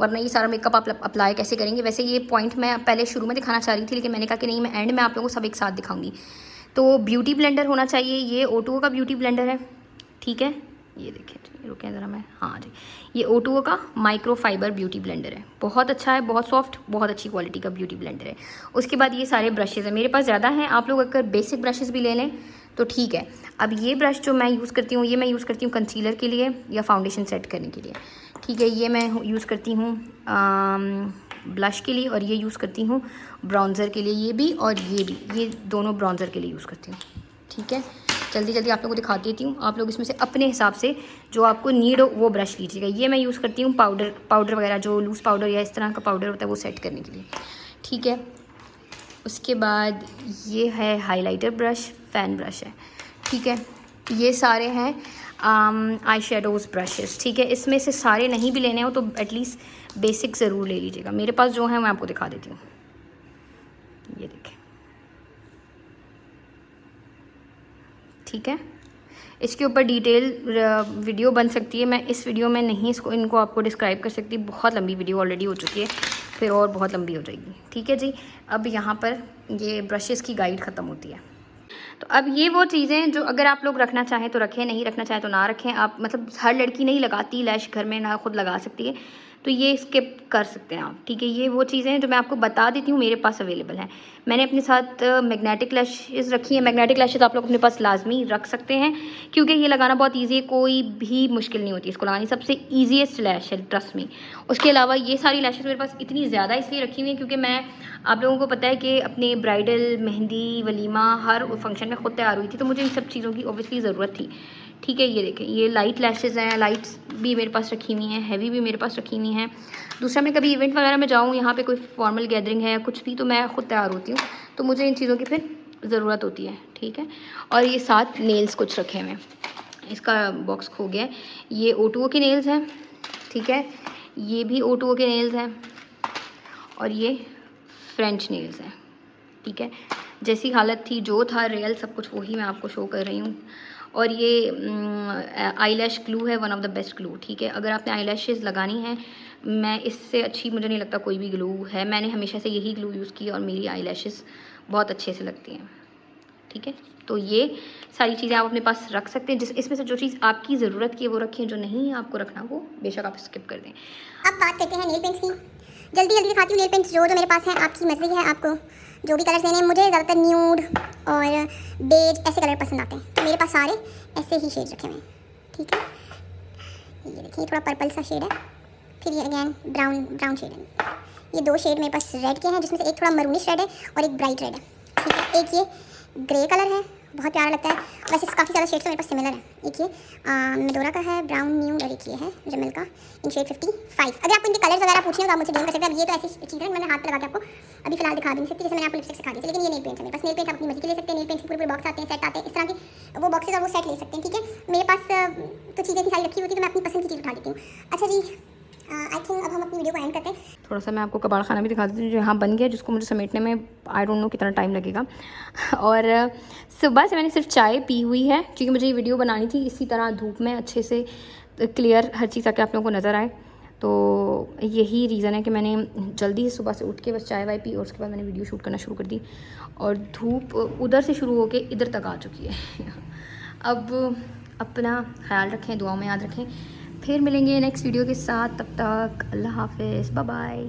वरना ये सारा मेकअप आप अप्लाई कैसे करेंगे। वैसे ये पॉइंट मैं पहले शुरू में दिखाना चाह रही थी, लेकिन मैंने कहा कि नहीं, मैं एंड में आप लोगों को सब एक साथ दिखाऊंगी। तो ब्यूटी ब्लेंडर होना चाहिए, ये O2O का ब्यूटी ब्लेंडर है, ठीक है। ये देखिए, रुकें ज़रा मैं, हाँ जी, ये O2O का माइक्रो फाइबर ब्यूटी ब्लेंडर है। बहुत अच्छा है, बहुत सॉफ्ट, बहुत अच्छी क्वालिटी का ब्यूटी ब्लेंडर है। उसके बाद ये सारे ब्रशेज़ हैं, मेरे पास ज़्यादा हैं, आप लोग अगर बेसिक ब्रशेज़ भी ले लें तो ठीक है। अब ये ब्रश जो मैं यूज़ करती हूँ, ये मैं यूज़ करती हूँ कंसीलर के लिए या फाउंडेशन सेट करने के लिए, ठीक है। ये मैं यूज़ करती हूँ ब्लश के लिए, और ये यूज़ करती हूँ ब्राउज़र के लिए, ये भी और ये भी, ये दोनों ब्राउज़र के लिए यूज़ करती हूँ, ठीक है। जल्दी जल्दी आप लोगों को दिखा देती हूँ, आप लोग इसमें से अपने हिसाब से जो आपको नीड हो वो ब्रश लीजिएगा। ये मैं यूज़ करती हूँ पाउडर वगैरह, जो लूज़ पाउडर या इस तरह का पाउडर होता है वो सेट करने के लिए, ठीक है। उसके बाद ये है हाइलाइटर ब्रश, फैन ब्रश है, ठीक है। ये सारे हैं आई शेडोज़ ब्रशेज़, ठीक है। इसमें से सारे नहीं भी लेने हो तो एटलीस्ट बेसिक ज़रूर ले लीजिएगा। मेरे पास जो है मैं आपको दिखा देती हूँ, ये देखें, ठीक है। इसके ऊपर डिटेल वीडियो बन सकती है, मैं इस वीडियो में नहीं इनको आपको डिस्क्राइब कर सकती, बहुत लंबी वीडियो ऑलरेडी हो चुकी है, फिर और बहुत लंबी हो जाएगी, ठीक है जी। अब यहाँ पर ये ब्रशेज़ की गाइड ख़त्म होती है। तो अब ये वो चीज़ें जो अगर आप लोग रखना चाहें तो रखें, नहीं रखना चाहें तो ना रखें। आप मतलब हर लड़की नहीं लगाती लैश घर में, ना खुद लगा सकती है, तो ये स्किप कर सकते हैं आप, ठीक है। ये वो चीज़ें हैं जो मैं आपको बता देती हूँ मेरे पास अवेलेबल हैं। मैंने अपने साथ मैग्नेटिक लैशेज़ रखी हैं। मैग्नेटिक लैशेज़ आप लोग अपने पास लाजमी रख सकते हैं, क्योंकि ये लगाना बहुत ईजी है, कोई भी मुश्किल नहीं होती इसको लगानी, सबसे ईजीएस्ट लैश है, ट्रस्ट में। उसके अलावा ये सारी लैशेज़ मेरे पास इतनी ज़्यादा इसलिए रखी हुई हैं क्योंकि मैं, आप लोगों को पता है कि अपने ब्राइडल, मेहंदी, वलीमा, हर फंक्शन में खुद तैयार हुई थी, तो मुझे इन सब चीज़ों की ऑब्वियसली ज़रूरत थी, ठीक है। ये देखें, ये लाइट लैशेज़ हैं, लाइट्स भी मेरे पास रखी हुई हैं, हैवी भी मेरे पास रखी हुई हैं। दूसरा, मैं कभी इवेंट वगैरह में जाऊँ, यहाँ पे कोई फॉर्मल गैदरिंग है या कुछ भी, तो मैं खुद तैयार होती हूँ, तो मुझे इन चीज़ों की फिर ज़रूरत होती है, ठीक है। और ये साथ नेल्स कुछ रखे हुए हैं, इसका बॉक्स खो गया है। ये O2O के नेल्स हैं, ठीक है। ये भी O2O के नेल्स हैं, और ये फ्रेंच नेल्स हैं, ठीक है। जैसी हालत थी, जो था रियल, सब कुछ वही मैं आपको शो कर रही हूँ। और ये आई लैश ग्लू है, one of the best glue, ठीक है। अगर आपने आई लैशेज़ लगानी है, मैं इससे अच्छी मुझे नहीं लगता कोई भी ग्लू है। मैंने हमेशा से यही ग्लू यूज़ की और मेरी आई लैशेज़ बहुत अच्छे से लगती हैं, ठीक है। तो ये सारी चीज़ें आप अपने पास रख सकते हैं, जिस इसमें से जो चीज़ आपकी ज़रूरत की है वो रखें, जो नहीं आपको रखना वो बेशक आप स्किप कर दें। अब बात करते हैं नेल पेंट्स की। जल्दी जल्दी दिखाती हूँ नेल पेंट्स जो मेरे पास है, आपकी मर्जी है आपको जो भी कलर्स लेने हैं। मुझे ज़्यादातर न्यूड और बेज ऐसे कलर पसंद आते हैं, तो मेरे पास सारे ऐसे ही शेड रखे हुए हैं, ठीक है। ये देखिए, थोड़ा पर्पल सा शेड है, फिर ये अगैन ब्राउन शेड है। ये दो शेड मेरे पास रेड के हैं, जिसमें से एक थोड़ा मरूनिश रेड है और एक ब्राइट रेड है, ठीक है। एक ये ग्रे कलर है, बहुत प्यारा लगता है। वैसे काफ़ी ज़्यादा शेड्स तो मेरे पास सिमिलर है। एक ये मेडोरा का है, ब्राउन न्यूड, और एक ये है रिमल का इन शेड 55। अगर आपको इनके कलर्स वगैरह पूछने हो तो आप मुझे DM कर सकते हैं। अब ये तो ऐसी चीज़ है मैंने हाथ पे लगा के आपको अभी फिलहाल दिखा भी नहीं सकती, जैसे मैंने आपको लिपस्टिक सिखा दी थी। लेकिन ये नेल पेंट्स है मेरे पास। नेल पेंट्स आप अपनी मर्जी के ले सकते हैं। नेल पेंट्स के पूरे बॉक्स आते हैं, सेट आते हैं, इस तरह के वो बॉक्सेस और वो सेट ले सकते हैं, ठीक है। मेरे पास तो चीज़ें इतनी सारी रखी होती है, तो मैं अपनी पसंद की चीज़ उठा लेती हूँ। अच्छा जी, आई थिंक अब हम अपनी वीडियो को एंड करते हैं। थोड़ा सा मैं आपको कबाड़ खाना भी दिखा देती हूँ जो यहाँ बन गया, जिसको मुझे समेटने में आई डोंट नो कितना टाइम लगेगा। और सुबह से मैंने सिर्फ चाय पी हुई है, क्योंकि मुझे ये वीडियो बनानी थी इसी तरह धूप में अच्छे से क्लियर हर चीज़ ताकि आप लोगों को नज़र आए। तो यही रीज़न है कि मैंने जल्दी से सुबह से उठ के बस चाय वाय पी और उसके बाद मैंने वीडियो शूट करना शुरू कर दी, और धूप उधर से शुरू होके इधर तक आ चुकी है। अब अपना ख्याल रखें, दुआओं में याद रखें, फिर मिलेंगे नेक्स्ट वीडियो के साथ। तब तक अल्लाह हाफिज़, बाय बाय।